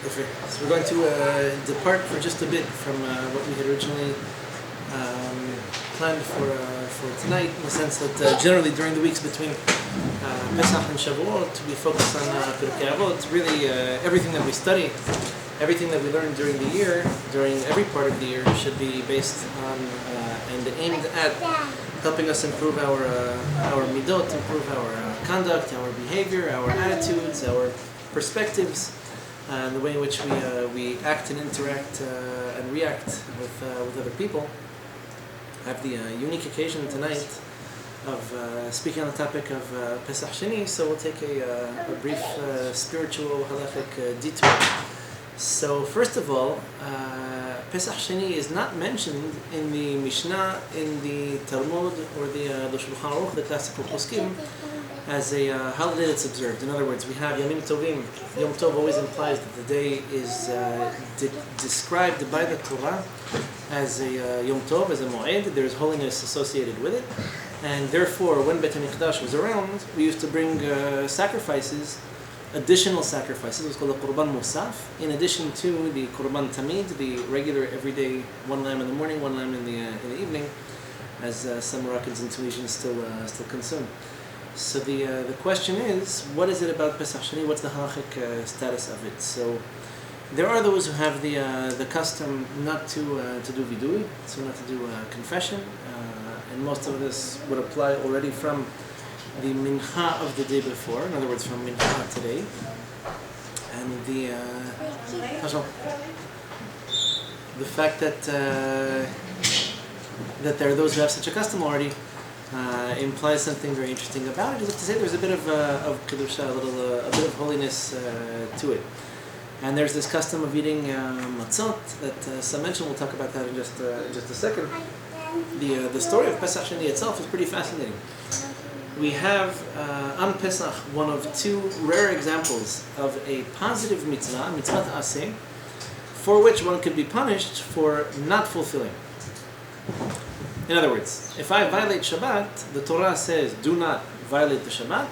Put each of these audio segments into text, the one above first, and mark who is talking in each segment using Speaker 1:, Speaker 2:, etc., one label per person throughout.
Speaker 1: Okay. So we're going to depart for just a bit from what we had originally planned for tonight, in the sense that generally during the weeks between Pesach and Shavuot, we focus on Pirkei Avot. Really, everything that we study, everything that we learn during the year, during every part of the year, should be based on and aimed at helping us improve our midot, improve our conduct, our behavior, our attitudes, our perspectives, and the way in which we act and interact and react with other people. I have the unique occasion tonight of speaking on the topic of Pesach Sheni, so we'll take a brief spiritual halachic detour. So first of all, Pesach Sheni is not mentioned in the Mishnah, in the Talmud, or the Shulchan Aruch, the classical poskim, as a holiday that's observed. In other words, we have Yamim Tovim. Yom Tov always implies that the day is described by the Torah as a Yom Tov, as a Moed. There's holiness associated with it. And therefore, when Beit HaMikdash was around, we used to bring sacrifices, additional sacrifices. It was called the Qurban Musaf, in addition to the Qurban Tamid, the regular everyday one lamb in the morning, one lamb in the evening, as some Moroccans and Tunisians still consume. So the question is, what is it about Pesach Sheni? What's the halachic status of it? So there are those who have the custom not to do vidui, so not to do confession, and most of this would apply already from the mincha of the day before. In other words, from mincha today, and the fact that there are those who have such a custom already implies something very interesting about it. As if to say, there's a bit of kedusha, a bit of holiness to it. And there's this custom of eating matzot that some mention. We'll talk about that in just a second. The story of Pesach Sheni itself is pretty fascinating. We have on Pesach one of two rare examples of a positive mitzvah, mitzvah aseh, for which one could be punished for not fulfilling. In other words, if I violate Shabbat, the Torah says, do not violate the Shabbat.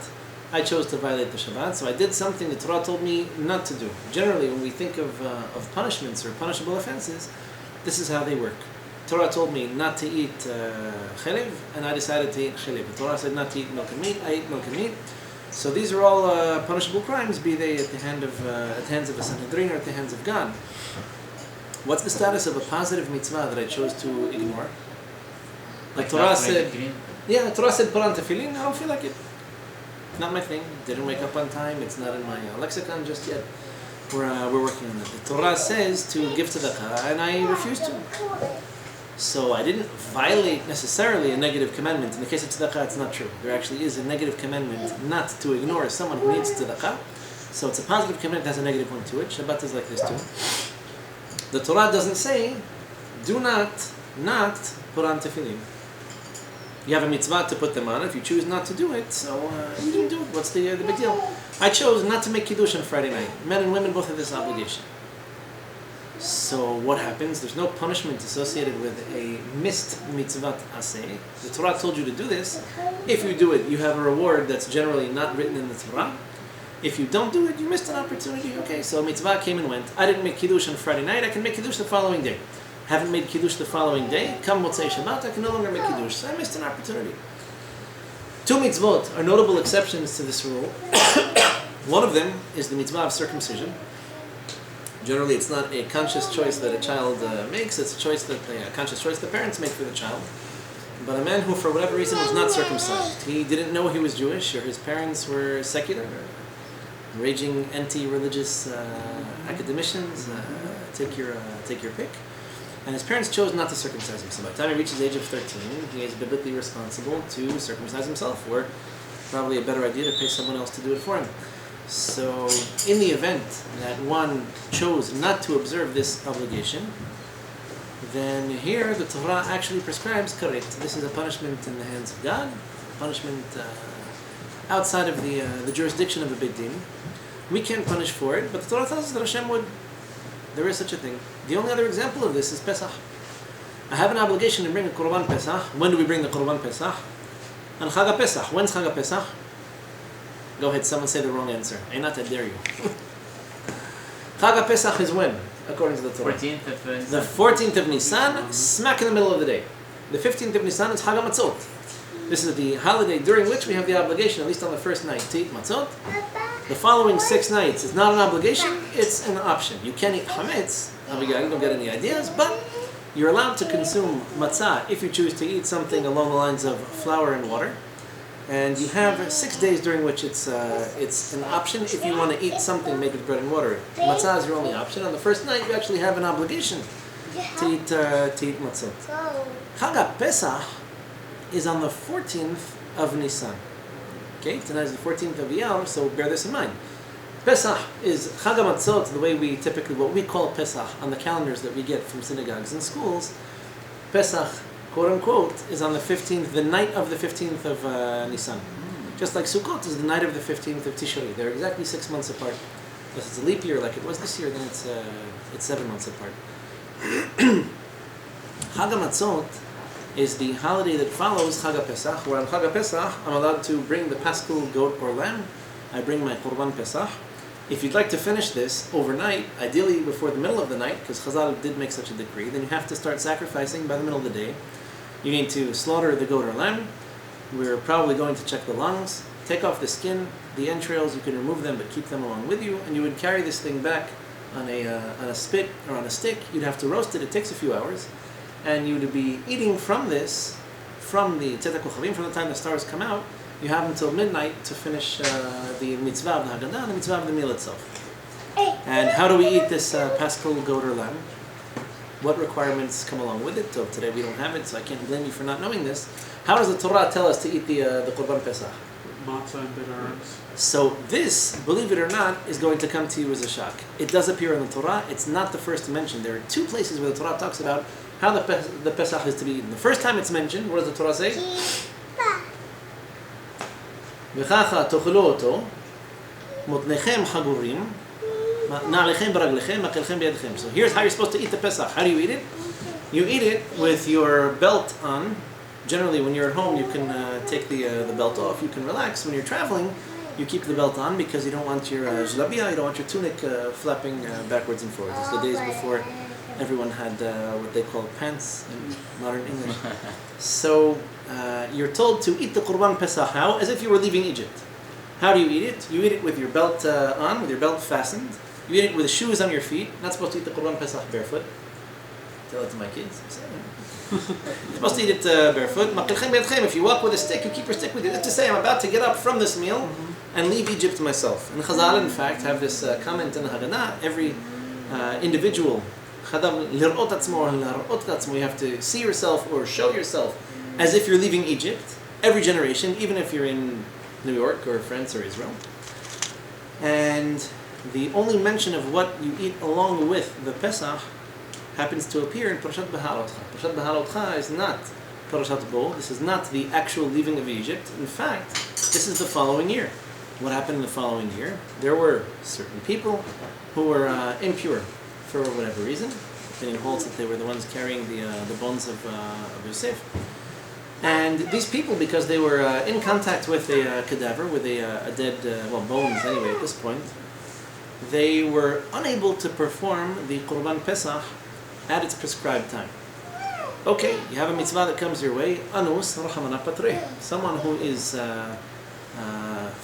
Speaker 1: I chose to violate the Shabbat, so I did something the Torah told me not to do. Generally, when we think of punishments or punishable offenses, this is how they work. Torah told me not to eat chelev, and I decided to eat chelev. The Torah said not to eat milk and meat. I ate milk and meat. So these are all punishable crimes, be they at the hands of a Sanhedrin or at the hands of God. What's the status of a positive mitzvah that I chose to ignore? Like Torah said, Torah said put on tefillin. I don't feel like it. Not my thing. Didn't wake up on time. It's not in my lexicon just yet. We're working on that. The Torah says to give tzedakah, and I refused to. So I didn't violate necessarily a negative commandment. In the case of tzedakah, it's not true. There actually is a negative commandment not to ignore someone who needs tzedakah. So it's a positive commandment that has a negative one to it. Shabbat is like this too. The Torah doesn't say, do not put on tefillin. You have a mitzvah to put them on. If you choose not to do it, so you didn't do it. What's the big deal? I chose not to make kiddush on Friday night. Men and women both have this obligation. So what happens? There's no punishment associated with a missed mitzvah aseh. The Torah told you to do this. If you do it, you have a reward that's generally not written in the Torah. If you don't do it, you missed an opportunity. Okay, so mitzvah came and went. I didn't make kiddush on Friday night. I can make kiddush the following day. Haven't made kiddush the following day. Come Motzei Shabbat, I can no longer make kiddush. So I missed an opportunity. Two mitzvot are notable exceptions to this rule. One of them is the mitzvah of circumcision. Generally, it's not a conscious choice that a child makes. It's a conscious choice the parents make for the child. But a man who, for whatever reason, was not circumcised, he didn't know he was Jewish, or his parents were secular, or raging anti-religious academicians. Take your pick. And his parents chose not to circumcise him. So by the time he reaches the age of 13, he is biblically responsible to circumcise himself, or probably a better idea to pay someone else to do it for him. So in the event that one chose not to observe this obligation, then here the Torah actually prescribes karet. This is a punishment in the hands of God, punishment outside of the jurisdiction of a beit din. We can't punish for it, but the Torah tells us that Hashem would. There is such a thing. The only other example of this is Pesach. I have an obligation to bring a Qurban Pesach. When do we bring the Qurban Pesach? On Chag Pesach. When's Chag Pesach? Go ahead, someone say the wrong answer. I dare you. Chag HaPesach is when, according to the Torah?
Speaker 2: 14th of Nisan.
Speaker 1: The 14th of Nisan, smack in the middle of the day. The 15th of Nisan is Chag HaMatzot. This is the holiday during which we have the obligation, at least on the first night, to eat matzot. The following 6 nights is not an obligation, it's an option. You can eat chametz, you don't get any ideas, but you're allowed to consume matzah if you choose to eat something along the lines of flour and water. And you have 6 days during which it's an option. If you want to eat something made with bread and water, matzah is your only option. On the first night, you actually have an obligation to eat matzot. Chag HaPesach is on the 14th of Nisan. Okay, tonight is the 14th of Iyar, so bear this in mind. Pesach is Chag HaMatzot, the way we typically, what we call Pesach on the calendars that we get from synagogues and schools. Pesach, quote unquote, is on the 15th, the night of the 15th of Nisan. Just like Sukkot is the night of the 15th of Tishrei. They're exactly 6 months apart. If it's a leap year like it was this year, then it's 7 months apart. Chag HaMatzot is the holiday that follows Chag HaPesach, where on Chag HaPesach I'm allowed to bring the paschal goat or lamb. I bring my Korban Pesach. If you'd like to finish this overnight, ideally before the middle of the night, because Chazal did make such a decree, then you have to start sacrificing by the middle of the day. You need to slaughter the goat or lamb. We're probably going to check the lungs, take off the skin, the entrails, you can remove them but keep them along with you, and you would carry this thing back on a spit or on a stick. You'd have to roast it, it takes a few hours. And you would be eating from this, from the Tzedek Kochavim, from the time the stars come out. You have until midnight to finish the mitzvah of the Haggadah and the mitzvah of the meal itself. And how do we eat this paschal goat or lamb? What requirements come along with it? So today we don't have it, so I can't blame you for not knowing this. How does the Torah tell us to eat the Korban Pesach?
Speaker 3: Matzah and bitter herbs.
Speaker 1: So this, believe it or not, is going to come to you as a shock. It does appear in the Torah. It's not the first to mention. There are 2 places where the Torah talks about how the Pesach is to be eaten. The first time it's mentioned, what does the Torah say? וככה תאכלו אותו, מותניכם חגורים, נעליכם ברגליכם, מקלכם בידכם. So here's how you're supposed to eat the Pesach. How do you eat it? You eat it with your belt on. Generally, when you're at home, you can take the belt off. You can relax. When you're traveling, you keep the belt on because you don't want your jalabia, you don't want your tunic flapping backwards and forwards. It's the days before everyone had what they call pants in modern English. So you're told to eat the Qurban Pesach. How? As if you were leaving Egypt. How do you eat it? You eat it with your belt on, with your belt fastened. You eat it with the shoes on your feet. Not supposed to eat the Qurban Pesach barefoot. Tell it to my kids. You're supposed to eat it barefoot. If you walk with a stick, you keep your stick with you. That's to say, I'm about to get up from this meal and leave Egypt myself. And Chazal, in fact, have this comment in the Haggadah. Every individual, you have to see yourself or show yourself as if you're leaving Egypt. Every generation, even if you're in New York or France or Israel. And the only mention of what you eat along with the Pesach happens to appear in Parashat Behalotcha. Parashat Behalotcha is not Parashat Bo. This is not the actual leaving of Egypt. In fact, this is the following year. What happened in the following year? There were certain people who were impure for whatever reason. Opinion holds that they were the ones carrying the bones of Yosef. And these people, because they were in contact with a cadaver, with a dead, bones anyway at this point, they were unable to perform the Qurban Pesach at its prescribed time. Okay, you have a mitzvah that comes your way, anus rachamana patreh. Someone who is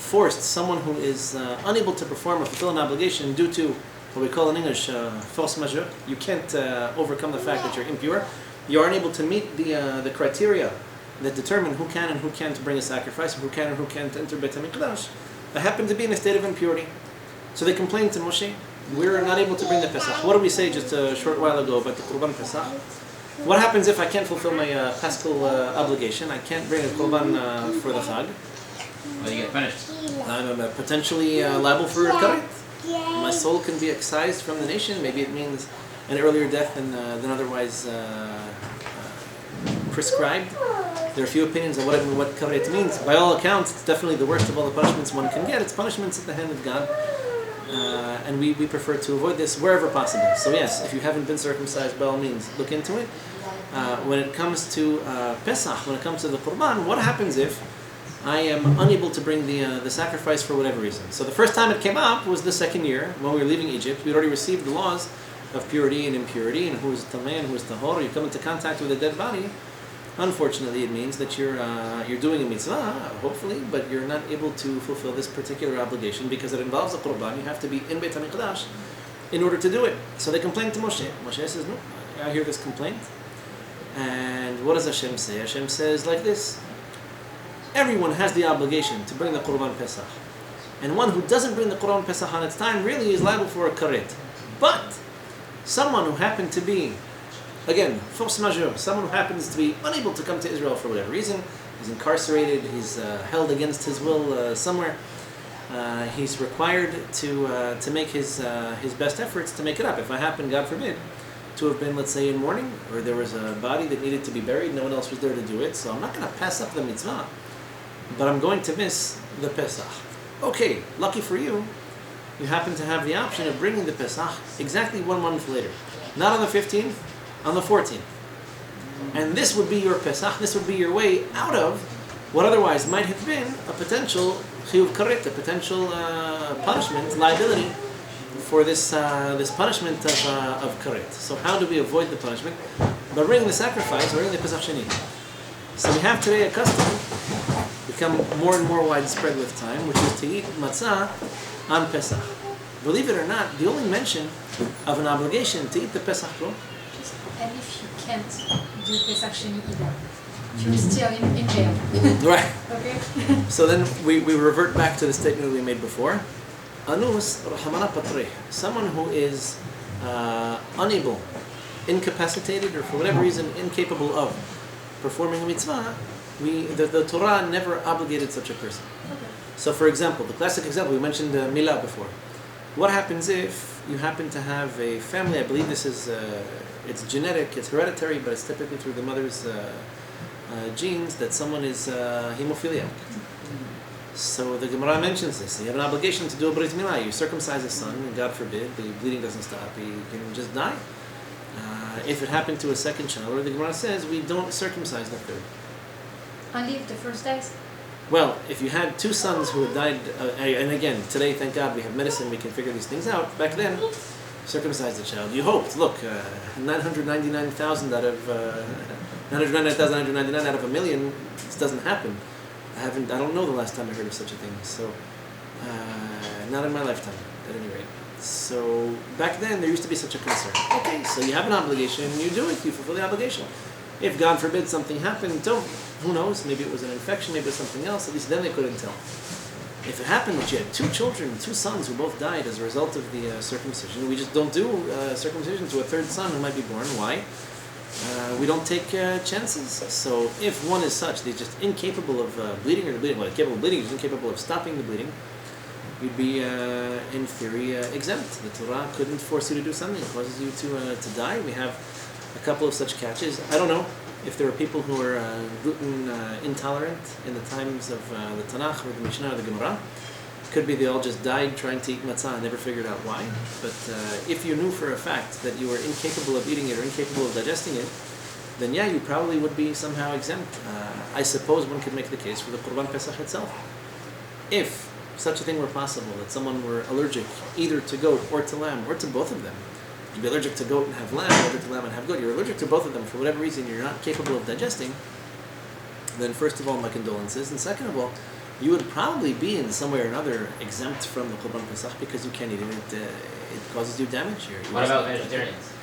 Speaker 1: forced, someone who is unable to perform or fulfill an obligation due to what we call in English force majeure. You can't overcome the fact that you're impure. You aren't able to meet the criteria that determine who can and who can't bring a sacrifice, who can and who can't enter Beit HaMikdash. They happen to be in a state of impurity. So they complained to Moshe, we're not able to bring the Pesach. What did we say just a short while ago about the Qurban Pesach? What happens if I can't fulfill my paschal obligation? I can't bring a Qurban for the Chag.
Speaker 2: Well, you get punished.
Speaker 1: I'm potentially liable for karet. My soul can be excised from the nation. Maybe it means an earlier death than otherwise prescribed. There are a few opinions on what karet means. By all accounts, it's definitely the worst of all the punishments one can get. It's punishments at the hand of God. And we prefer to avoid this wherever possible. So yes, if you haven't been circumcised, by all means, look into it. When it comes to Pesach, when it comes to the Qurban, what happens if I am unable to bring the sacrifice for whatever reason. So the first time it came up was the second year when we were leaving Egypt. We'd already received the laws of purity and impurity, and who is tameh and who is tahor. You come into contact with a dead body. Unfortunately, it means that you're doing a mitzvah, hopefully, but you're not able to fulfill this particular obligation because it involves a qurban. You have to be in Beit HaMikdash in order to do it. So they complained to Moshe. Moshe says, no, I hear this complaint. And what does Hashem say? Hashem says like this: everyone has the obligation to bring the Qurban Pesach. And one who doesn't bring the Qurban Pesach on its time really is liable for a karet. But someone who happened to be, again, force majeure, someone who happens to be unable to come to Israel for whatever reason, he's incarcerated, he's held against his will somewhere, he's required to make his best efforts to make it up. If I happen, God forbid, to have been, let's say, in mourning, or there was a body that needed to be buried, no one else was there to do it, so I'm not going to pass up the mitzvah, but I'm going to miss the Pesach. Okay, lucky for you, you happen to have the option of bringing the Pesach exactly 1 month later. Not on the 15th, on the 14th. And this would be your Pesach, this would be your way out of what otherwise might have been a potential chiyuv karet, a potential punishment, liability for this punishment of karet. So how do we avoid the punishment? By bringing the sacrifice, or bringing the Pesach Sheni. So we have today a custom, become more and more widespread with time, which is to eat matzah on Pesach. Believe it or not, the only mention of an obligation to eat the Pesach roll.
Speaker 4: And if you can't do Pesach Sheni either, you're still in jail.
Speaker 1: Right.
Speaker 4: Okay?
Speaker 1: So then we revert back to the statement we made before. Anus Rahamana Patreh. Someone who is unable, incapacitated, or for whatever reason incapable of performing a mitzvah, the Torah never obligated such a person.
Speaker 4: Okay.
Speaker 1: So for example, the classic example, we mentioned milah before. What happens if you happen to have a family, I believe this is, it's genetic, it's hereditary, but it's typically through the mother's genes, that someone is hemophiliac. So the Gemara mentions this. You have an obligation to do a brit milah. You circumcise a son, and God forbid, the bleeding doesn't stop, he can just die. If it happened to a second child, or the Gemara says, we don't circumcise the third.
Speaker 4: Only if the first dies?
Speaker 1: Well, if you had 2 sons who had died, and again, today, thank God, we have medicine, we can figure these things out. Back then, circumcise the child. You hoped, look, 999,000 out of 999,999 out of a million, this doesn't happen. I don't know the last time I heard of such a thing. So, not in my lifetime, at any rate. So back then, there used to be such a concern. Okay, so you have an obligation, you do it, you fulfill the obligation. If God forbid something happened, who knows? Maybe it was an infection, maybe it was something else. At least then they couldn't tell. If it happened that you had 2 children, 2 sons who both died as a result of the circumcision, we just don't do circumcision to a 3rd son who might be born. Why? We don't take chances. So if one is such, they're just incapable of bleeding, or the bleeding, well, capable of bleeding, just incapable of stopping the bleeding, you'd be, in theory, exempt. The Torah couldn't force you to do something. It causes you to die. We have a couple of such catches. I don't know if there are people who are gluten intolerant in the times of the Tanakh or the Mishnah or the Gemara. Could be they all just died trying to eat matzah and never figured out why. But if you knew for a fact that you were incapable of eating it or incapable of digesting it, then yeah, you probably would be somehow exempt. I suppose one could make the case for the Qurban Pesach itself. If such a thing were possible, that someone were allergic either to goat or to lamb or to both of them, you'd be allergic to goat and have lamb, allergic to lamb and have goat, you're allergic to both of them for whatever reason you're not capable of digesting, then first of all, my condolences, and second of all, you would probably be in some way or another exempt from the Qurban Pesach because you can't eat it. It causes you damage.
Speaker 2: What about vegetarians?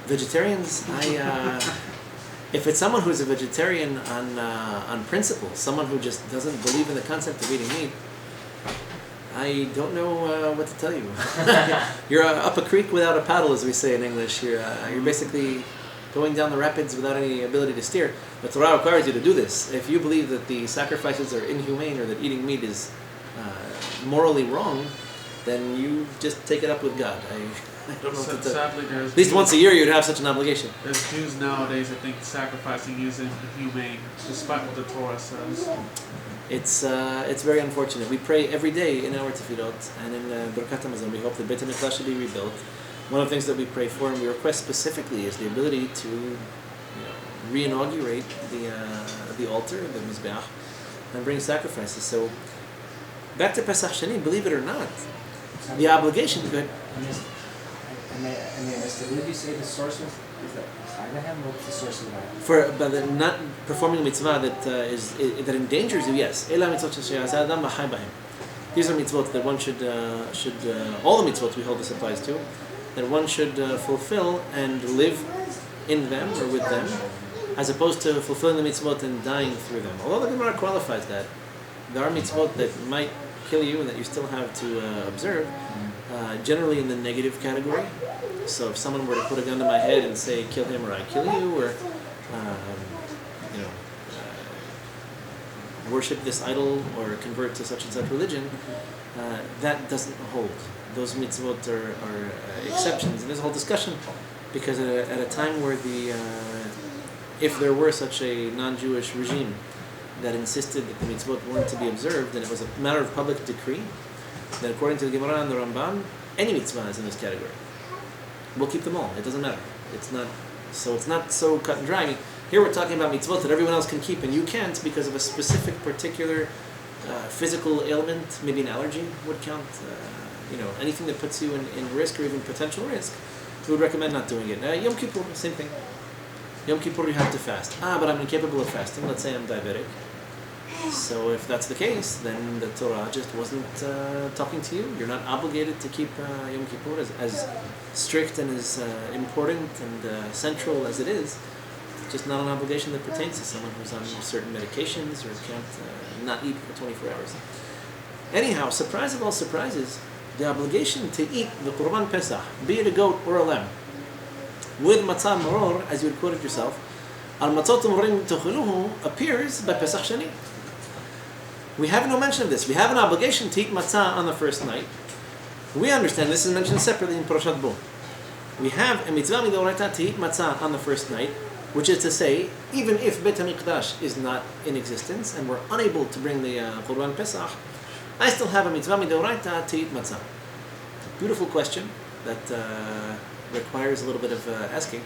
Speaker 1: Vegetarians, if it's someone who's a vegetarian on principle, someone who just doesn't believe in the concept of eating meat, I don't know what to tell you. You're up a creek without a paddle, as we say in English. You're basically going down the rapids without any ability to steer. The Torah requires you to do this. If you believe that the sacrifices are inhumane or that eating meat is morally wrong, then you just take it up with God. I don't know what to tell you.
Speaker 3: Sadly,
Speaker 1: At least once a year you'd have such an obligation.
Speaker 3: There's Jews nowadays that think sacrificing is inhumane, despite what the Torah says.
Speaker 1: It's very unfortunate. We pray every day in our tefillot and in Birkat Hamazon. We hope that Beit HaMikdash should be rebuilt. One of the things that we pray for and we request specifically is the ability to re-inaugurate the altar, the Mizbeach, and bring sacrifices. So, back to Pesach Sheni, believe it or not, the obligation, good.
Speaker 5: I missed it. What did you say the source was? Is that Chaydahem? What's the source of that?
Speaker 1: For not performing a mitzvah that endangers you, yes. Ela mitzvot she'yaseh adam v'chai b'hem. These are mitzvot that one should all the mitzvot we hold this applies to, that one should fulfill and live in them or with them, as opposed to fulfilling the mitzvot and dying through them. Although the Gemara qualifies that, there are mitzvot that might kill you and that you still have to observe, generally in the negative category. So if someone were to put a gun to my head and say, kill him or I kill you, or worship this idol or convert to such and such religion, that doesn't hold. Those mitzvot are exceptions. And there's a whole discussion, because at a time where if there were such a non-Jewish regime that insisted that the mitzvot weren't to be observed, and it was a matter of public decree, that according to the Gemara and the Ramban, any mitzvah is in this category. We'll keep them all. It doesn't matter. It's not so cut and dry. I mean, here we're talking about mitzvot that everyone else can keep and you can't because of a specific, particular physical ailment. Maybe an allergy would count. Anything that puts you in risk or even potential risk, we would recommend not doing it. Yom Kippur, same thing. Yom Kippur you have to fast. But I'm incapable of fasting. Let's say I'm diabetic. So if that's the case, then the Torah just wasn't talking to you. You're not obligated to keep Yom Kippur as strict and as important and central as it is. It's just not an obligation that pertains to someone who's on certain medications or can't not eat for 24 hours. Anyhow, surprise of all surprises, the obligation to eat the Qurban Pesach, be it a goat or a lamb, with matzah maror, as you would quote it yourself, al matzot u'morim tochuluhu, appears by Pesach Sheni. We have no mention of this. We have an obligation to eat matzah on the first night. We understand this is mentioned separately in Parashat Bo. We have a mitzvah midoraita to eat matzah on the first night, which is to say, even if Beit HaMikdash is not in existence and we're unable to bring the Qurban Pesach, I still have a mitzvah midoraita to eat matzah. Beautiful question that requires a little bit of asking.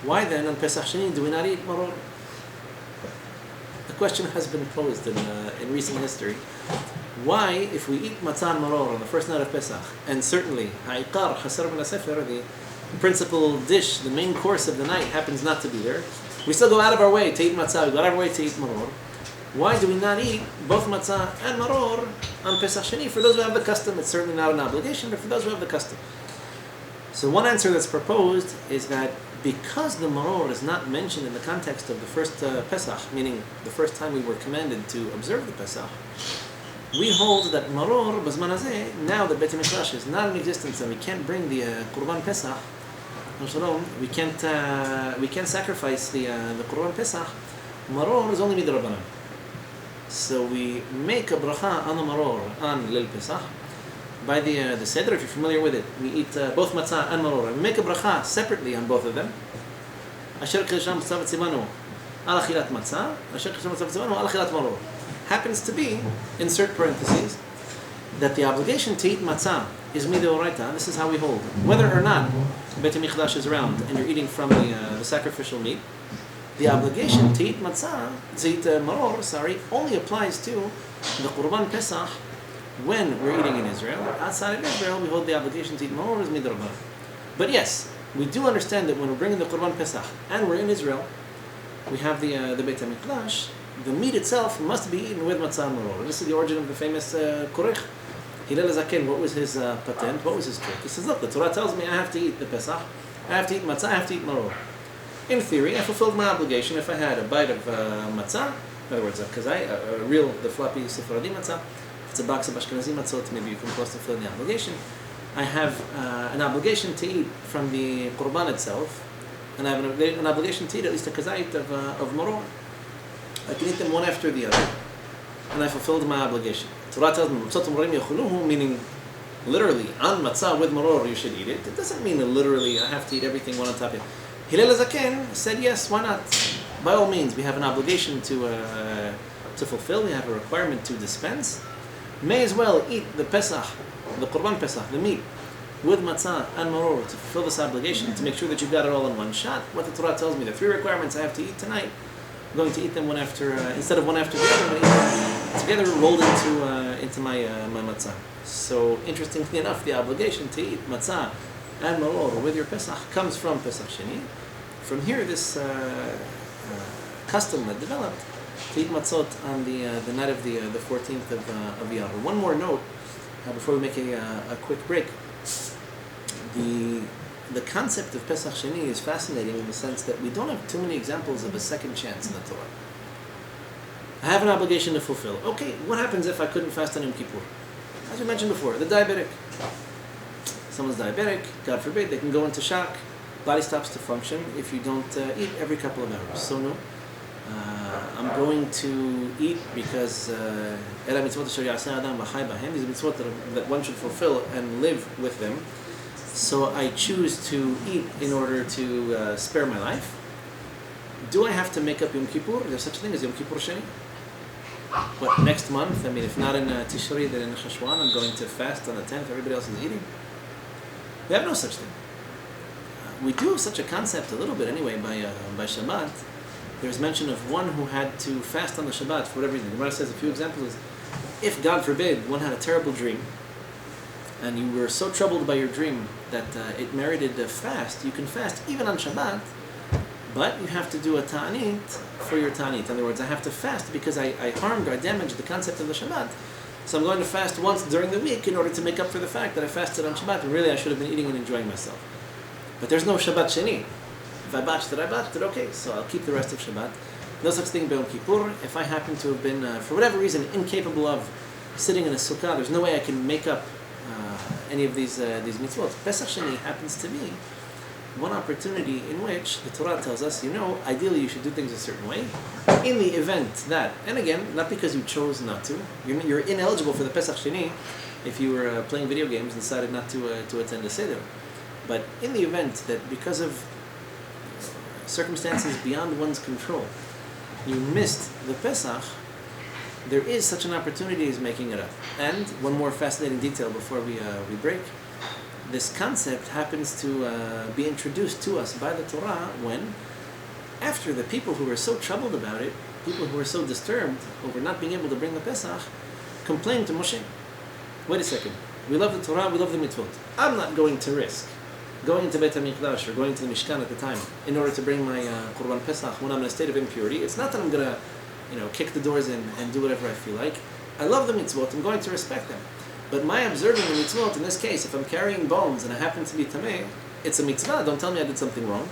Speaker 1: Why then on Pesach Sheni do we not eat maror? The question has been posed in recent history. Why, if we eat matzah and maror on the first night of Pesach, and certainly ha'ikar hasar min hasefer, the principal dish, the main course of the night happens not to be there, we still go out of our way to eat matzah, we go out of our way to eat maror. Why do we not eat both matzah and maror on Pesach Sheni? For those who have the custom, it's certainly not an obligation, but for those who have the custom. So one answer that's proposed is that because the maror is not mentioned in the context of the first Pesach, meaning the first time we were commanded to observe the Pesach, we hold that maror b'zman hazeh, now that Beit HaMikdash is not in existence and we can't bring the Qurban Pesach, we can't sacrifice the Qurban Pesach. Maror is only midrabanan. So we make a bracha on the maror on Lil Pesach. By the Seder, if you're familiar with it, we eat both matzah and maror. We make a bracha separately on both of them. Asher k'sham tzava tzivanu al achilat matzah, asher k'sham tzava tzivanu al achilat maror. Happens to be, insert parentheses, that the obligation to eat matzah is midoraita. This is how we hold. Whether or not Beit HaMikdash is around and you're eating from the sacrificial meat, the obligation to eat matzah, to eat maror, only applies to the Qurban Pesach when we're eating in Israel. Outside of Israel, we hold the obligation to eat maror as midrabanan. But yes, we do understand that when we're bringing the Qurban Pesach and we're in Israel, we have the Beit HaMikdash. The meat itself must be eaten with matzah and maror. This is the origin of the famous korech. Hillel HaZaken, what was his patent? What was his trick? He says, look, the Torah tells me I have to eat the Pesach, I have to eat matzah, I have to eat maror. In theory, I fulfilled my obligation if I had a bite of matzah, in other words, a real, the floppy Sephardi matzah. If it's a box of Ashkenazi matzot, maybe you can close to fulfill the obligation. I have an obligation to eat from the Qurban itself, and I have an obligation to eat at least a kazait of maror. I can eat them one after the other, and I fulfilled my obligation. Torah tells me, meaning literally, on matzah with maror you should eat it. It doesn't mean literally I have to eat everything one on top of it. Hillel HaZaken said yes, why not? By all means, we have an obligation to fulfill, we have a requirement to dispense. May as well eat the Pesach, the Qurban Pesach, the meat, with matzah and maror to fulfill this obligation, to make sure that you got it all in one shot. What the Torah tells me, the 3 requirements I have to eat tonight, I'm going to eat them one after, instead of one after the other, I'm going to eat them together, rolled into my matzah. So, interestingly enough, the obligation to eat matzah and maror with your Pesach comes from Pesach Sheni. From here, this custom that developed to eat matzot on the night of the 14th of Iyar. One more note before we make a quick break. The concept of Pesach Sheni is fascinating in the sense that we don't have too many examples of a second chance in the Torah. I have an obligation to fulfill. Okay, what happens if I couldn't fast on Yom Kippur? As we mentioned before, the diabetic. Someone's diabetic, God forbid, they can go into shock. Body stops to function if you don't eat every couple of hours. So no, I'm going to eat because these are mitzvot that one should fulfill and live with them. So I choose to eat in order to spare my life. Do I have to make up Yom Kippur? Is there such a thing as Yom Kippur Sheni? What, next month? I mean, if not in Tishri, then in Cheshvan, I'm going to fast on the 10th. Everybody else is eating. We have no such thing. We do have such a concept a little bit anyway by Shabbat. There's mention of one who had to fast on the Shabbat for whatever reason. The Gemara says a few examples. If, God forbid, one had a terrible dream, and you were so troubled by your dream that it merited a fast, you can fast even on Shabbat, but you have to do a ta'anit for your ta'anit. In other words, I have to fast because I harmed or I damaged the concept of the Shabbat. So I'm going to fast once during the week in order to make up for the fact that I fasted on Shabbat, and really I should have been eating and enjoying myself. But there's no Shabbat Sheni. If I botched it, okay, so I'll keep the rest of Shabbat. No such thing Yom Kippur. If I happen to have been, for whatever reason, incapable of sitting in a sukkah, there's no way I can make up any of these mitzvot. Pesach Sheni happens to be one opportunity in which the Torah tells us, ideally you should do things a certain way. In the event that, and again, not because you chose not to, you're ineligible for the Pesach Sheni if you were playing video games and decided not to attend a Seder. But in the event that because of circumstances beyond one's control, you missed the Pesach, there is such an opportunity as making it up. And one more fascinating detail before we break. This concept happens to be introduced to us by the Torah when, after the people who were so troubled about it, people who were so disturbed over not being able to bring the Pesach, complained to Moshe. Wait a second, we love the Torah, we love the mitzvot. I'm not going to risk going to Beit HaMikdash or going to the Mishkan at the time in order to bring my Qurban Pesach when I'm in a state of impurity. It's not that I'm going to kick the doors in and do whatever I feel like. I love the mitzvot, I'm going to respect them. But my observing the mitzvot, in this case, if I'm carrying bones and I happen to be tameh, it's a mitzvah, don't tell me I did something wrong.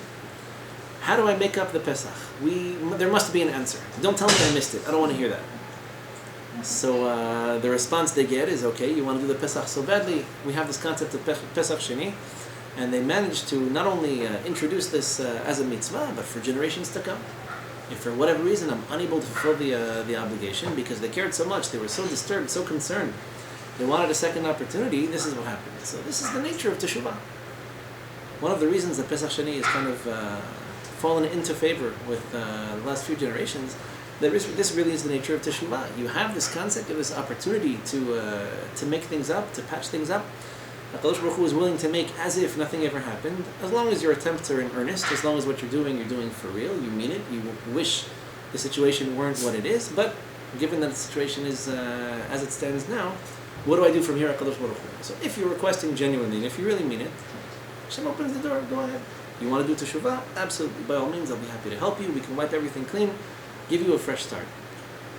Speaker 1: How do I make up the Pesach? There must be an answer. Don't tell me I missed it, I don't want to hear that. So the response they get is, okay, you want to do the Pesach so badly, we have this concept of Pesach Sheni, and they managed to not only introduce this as a mitzvah, but for generations to come. If for whatever reason I'm unable to fulfill the obligation because they cared so much, they were so disturbed, so concerned, they wanted a second opportunity, this is what happened. So this is the nature of Teshuvah. One of the reasons that Pesach Sheni has kind of fallen into favor with the last few generations, this really is the nature of Teshuvah. You have this concept of this opportunity to make things up, to patch things up. HaKadosh Baruch Hu is willing to make as if nothing ever happened, as long as your attempts are in earnest, as long as what you're doing for real, you mean it, you wish the situation weren't what it is, but given that the situation is as it stands now, what do I do from here, HaKadosh Baruch Hu? So if you're requesting genuinely, and if you really mean it, Hashem opens the door, go ahead. You want to do teshuvah? Absolutely, by all means, I'll be happy to help you, we can wipe everything clean, give you a fresh start.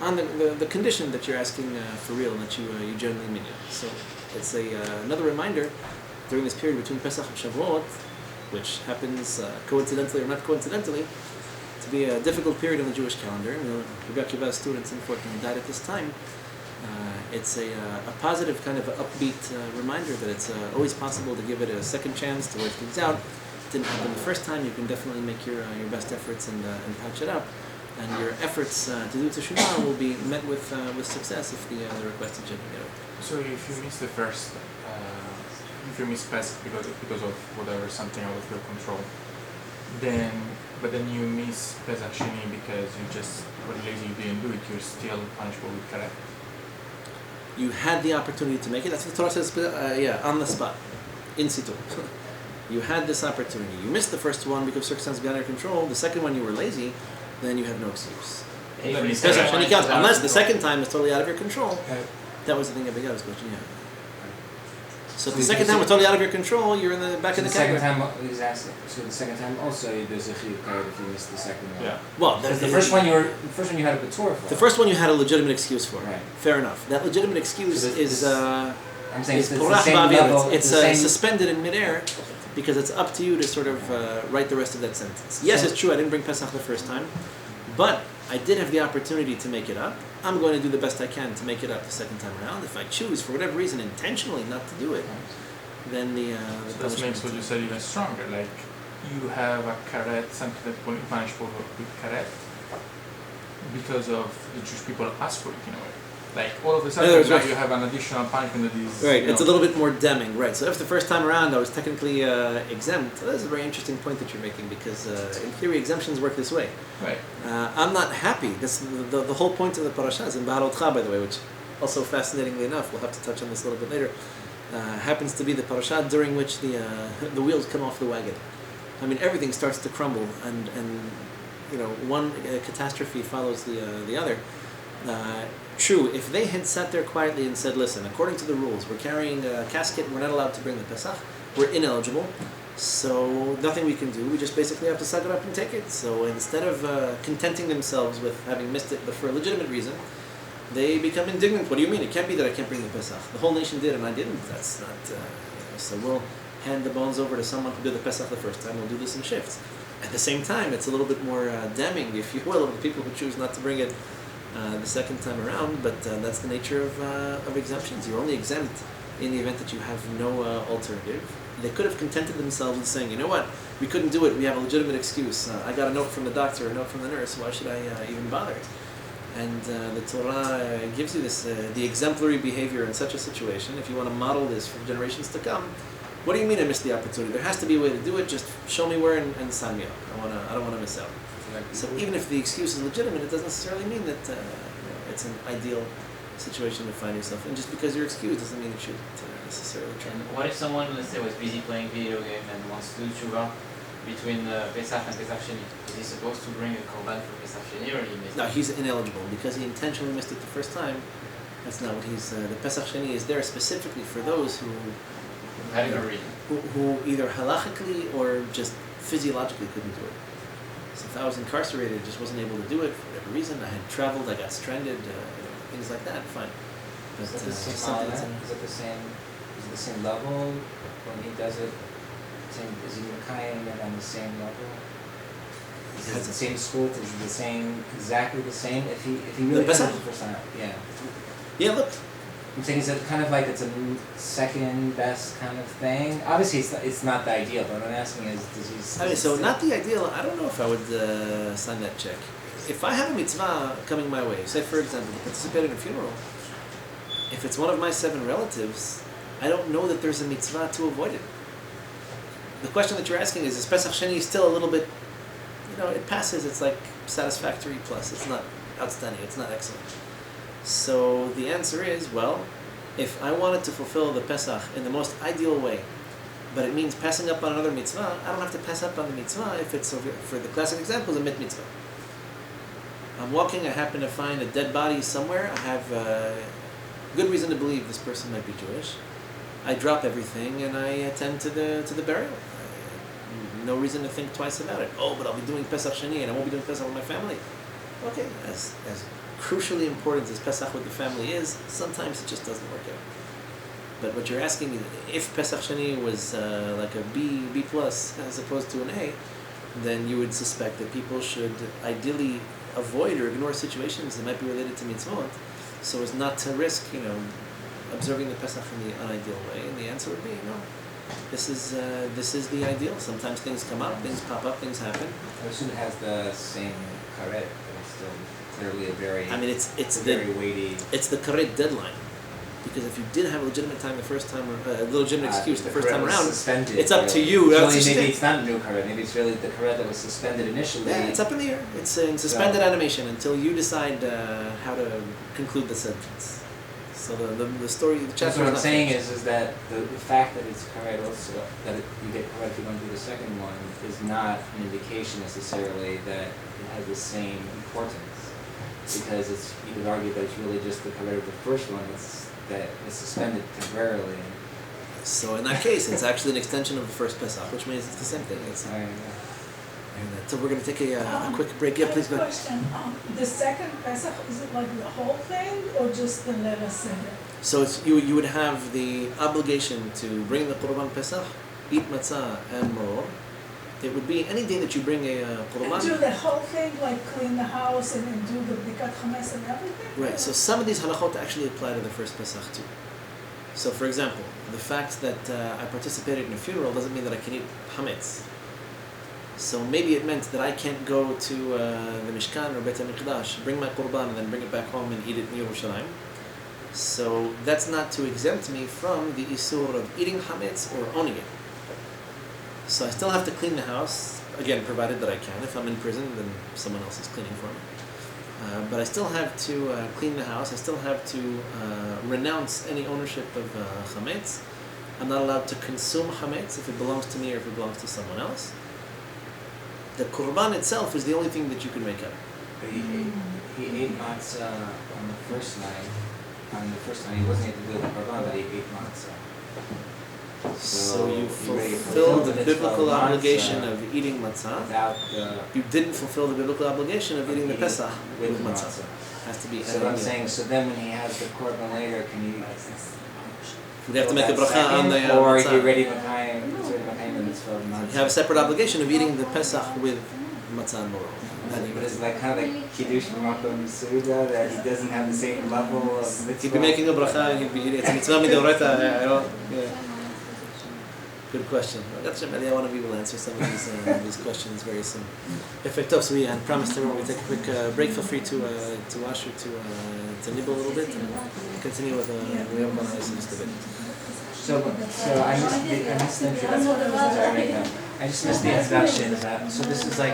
Speaker 1: On the condition that you're asking for real and that you genuinely mean it. So it's another reminder during this period between Pesach and Shavuot, which happens coincidentally or not coincidentally to be a difficult period on the Jewish calendar. Rabbi Akiva's students unfortunately died at this time. It's a positive kind of upbeat reminder that it's always possible to give it a second chance to work things out. It didn't happen the first time. You can definitely make your best efforts and patch it up. And your efforts to do teshuvah will be met with success if the request is genuine.
Speaker 6: So if you miss the first, if you miss Pesach because of whatever, something out of your control, but then you miss Pesach Sheni because you just were lazy, you didn't do it, you're still punishable with karet.
Speaker 1: You had the opportunity to make it. That's what the Torah says, on the spot, in situ. You had this opportunity. You missed the first one because of circumstances beyond your control. The second one you were lazy. then you have no excuse.
Speaker 6: That means
Speaker 1: Pesach
Speaker 6: Correct.
Speaker 1: Sheni counts, unless the second time is totally out of your control.
Speaker 5: Okay.
Speaker 1: That was the thing Rabbi was question, yeah. So if the
Speaker 5: So
Speaker 1: second
Speaker 5: you
Speaker 1: time was totally out of your control, you're in the back
Speaker 5: So
Speaker 1: of
Speaker 5: the
Speaker 1: the
Speaker 5: second
Speaker 1: category.
Speaker 5: time, exactly. So the second time also there's a chiyuv karet if you missed the second one.
Speaker 6: Yeah.
Speaker 1: Well,
Speaker 5: Because the first one you had a Batur for.
Speaker 1: The first one you had a legitimate excuse for.
Speaker 5: Right.
Speaker 1: Fair enough. That legitimate excuse
Speaker 5: So
Speaker 1: is
Speaker 5: I'm saying
Speaker 1: is
Speaker 5: it's the
Speaker 1: porach
Speaker 5: same
Speaker 1: ba'avir.
Speaker 5: level.
Speaker 1: It's
Speaker 5: the same,
Speaker 1: suspended in midair because it's up to you to sort of write the rest of that sentence. Yes,
Speaker 5: So-
Speaker 1: it's true. I didn't bring Pesach the first time, but I did have the opportunity to make it up. I'm going to do the best I can to make it up the second time around. If I choose, for whatever reason, intentionally not to do it, then the
Speaker 6: So that
Speaker 1: punishment-
Speaker 6: makes what you said even stronger. Like you have a karet, something that you punish for with karet because of the Jewish people ask for it in a way. Like all of a sudden
Speaker 1: Yeah, that's
Speaker 6: now
Speaker 1: right.
Speaker 6: you have an additional punishment that is
Speaker 1: Right,
Speaker 6: you
Speaker 1: it's a
Speaker 6: know,
Speaker 1: little bit more damning, right? So if the first time around I was technically exempt, well, that's a very interesting point that you're making because in theory exemptions work this way.
Speaker 6: right.
Speaker 1: I'm not happy. This the whole point of the parasha is in Baal, by the way, which also fascinatingly enough, we'll have to touch on this a little bit later, happens to be the parasha during which the wheels come off the wagon. I mean, everything starts to crumble, and you know, one catastrophe follows the other. True, if they had sat there quietly and said, listen, according to the rules, we're carrying a casket, we're not allowed to bring the Pesach, we're ineligible, so nothing we can do, we just basically have to suck it up and take it. So instead of contenting themselves with having missed it, but for a legitimate reason, they become indignant. What do you mean? It can't be that I can't bring the Pesach. The whole nation did and I didn't. That's not, so we'll hand the bones over to someone who did the Pesach the first time, we'll do this in shifts. At the same time, it's a little bit more damning, if you will, of the people who choose not to bring it the second time around, but that's the nature of exemptions. You're only exempt in the event that you have no alternative. They could have contented themselves with saying, you know what, we couldn't do it, we have a legitimate excuse. I got a note from the doctor, a note from the nurse, why should I even bother? And the Torah gives you this, the exemplary behavior in such a situation. If you want to model this for generations to come, what do you mean I missed the opportunity? There has to be a way to do it, just show me where and sign me up. I don't want to miss out. So even if the excuse is legitimate, it doesn't necessarily mean that it's an ideal situation to find yourself in. Just because you're excused doesn't mean it should necessarily try.
Speaker 2: And what if someone, let's say, was busy playing video game and wants to do tshuva between Pesach and Pesach Sheni? Is he supposed to bring a korban for Pesach Sheni or he missed
Speaker 1: No,
Speaker 2: it?
Speaker 1: he's ineligible because he intentionally missed it the first time. That's not what he's. The Pesach Sheni is there specifically for those who
Speaker 2: Having a reason.
Speaker 1: who either halachically or just physiologically couldn't do it. So if I was incarcerated, just wasn't able to do it for whatever reason, I had traveled, I got stranded, things like that, fine. But
Speaker 5: Is it the same?
Speaker 1: something
Speaker 5: Is it the same? Is it the same level when he does it? Same? Is he kind and on the same level? Is it the same school? Is it the same? Exactly the same? If he really does it the first time, yeah.
Speaker 1: Yeah, look.
Speaker 5: I'm saying, is it kind of like it's a second best kind of thing? Obviously, it's not the ideal, but what I'm asking is, does he...
Speaker 1: Okay, so not the ideal, I don't know if I would sign that check. If I have a mitzvah coming my way, say for example, to participate in a funeral, if it's one of my 7 relatives, I don't know that there's a mitzvah to avoid it. The question that you're asking is Pesach Sheni still a little bit, it passes, it's like satisfactory plus, it's not outstanding, it's not excellent. So the answer is, well, if I wanted to fulfill the Pesach in the most ideal way, but it means passing up on another mitzvah, I don't have to pass up on the mitzvah if it's, for the classic example, is a mit mitzvah. I'm walking, I happen to find a dead body somewhere, I have good reason to believe this person might be Jewish. I drop everything and I attend to the burial. No reason to think twice about it. Oh, but I'll be doing Pesach Sheni and I won't be doing Pesach with my family. Okay, as crucially important as Pesach with the family is, sometimes it just doesn't work out. But what you're asking is, if Pesach Sheni was like a B plus as opposed to an A, then you would suspect that people should ideally avoid or ignore situations that might be related to mitzvot, so as not to risk, observing the Pesach in the unideal way. And the answer would be, no. This is the ideal. Sometimes things come up, things pop up, things happen.
Speaker 5: I assume it has the same karet, but it's still clearly a very...
Speaker 1: I mean, it's
Speaker 5: very
Speaker 1: the
Speaker 5: weighty...
Speaker 1: it's the karet deadline, because if you did have a legitimate time the first time, a legitimate excuse the first time around,
Speaker 5: suspended,
Speaker 1: it's up to you.
Speaker 5: Really, maybe it's not a new karet. Maybe it's really the karet that was suspended initially.
Speaker 1: Yeah, it's up in the air. It's in suspended animation until you decide how to conclude the sentence. So the story, the
Speaker 5: That's
Speaker 1: chapter.
Speaker 5: what I'm
Speaker 1: not
Speaker 5: saying
Speaker 1: finished.
Speaker 5: is that the fact that it's karet also, that you get karet if you don't do the second one, is not an indication necessarily that it has the same importance. Because you could argue that it's really just the karet of the first one that is suspended temporarily.
Speaker 1: So in that case, it's actually an extension of the first Pesach, which means it's the same thing. So we're going to take a quick break. Yeah, please go ahead.
Speaker 7: Question. The second Pesach, is it like the whole thing or just the Leila Seder?
Speaker 1: So it's, you would have the obligation to bring the Qurban Pesach, eat matzah and maror. It would be any day that you bring a
Speaker 7: And do
Speaker 1: Qurban.
Speaker 7: the whole thing, like clean the house and then do the Bikat Chametz and everything?
Speaker 1: Right, so some of these halachot actually apply to the first Pesach too. So for example, the fact that I participated in a funeral doesn't mean that I can eat chametz. So maybe it meant that I can't go to the Mishkan or Beit HaMikdash, bring my Qurban and then bring it back home and eat it in Yerushalayim. So that's not to exempt me from the isur of eating chametz or owning it. So I still have to clean the house, again, provided that I can. If I'm in prison, then someone else is cleaning for me. But I still have to clean the house. I still have to renounce any ownership of chametz. I'm not allowed to consume chametz if it belongs to me or if it belongs to someone else. The Qurban itself is the only thing that you can make up.
Speaker 5: But he ate matzah on the first night. On the first night, he wasn't able to do the Qurban, but he ate matzah.
Speaker 1: So you
Speaker 5: already
Speaker 1: fulfilled the
Speaker 5: mitzvah
Speaker 1: biblical
Speaker 5: of
Speaker 1: obligation
Speaker 5: matzah
Speaker 1: of eating matzah.
Speaker 5: without the
Speaker 1: You didn't fulfill the biblical obligation of eating the Pesach
Speaker 5: with
Speaker 1: with matzah.
Speaker 5: matzah.
Speaker 1: Has to be.
Speaker 5: So what I'm saying, so then when he has the Qurban later, can he?
Speaker 1: We have to make a bracha on the
Speaker 5: or he
Speaker 1: matzah.
Speaker 5: ready Makayim the mitzvah of matzah.
Speaker 1: You have a separate obligation of eating the Pesach with matzah and maror.
Speaker 5: But it's like kind of like Kiddush B'makom Suda, that he doesn't have the same level of mitzvah.
Speaker 1: He'd be making a bracha and he'd be eating. It's a mitzvah midoraita. I don't. Yeah. Good question. I want to be able to answer some of these questions very soon. Perfecto. So we promised everyone we take a quick break. Feel free to wash or to nibble a little bit and continue with we have one eyes in just a bit.
Speaker 5: So I missed the introduction. I just missed the introduction. So this is like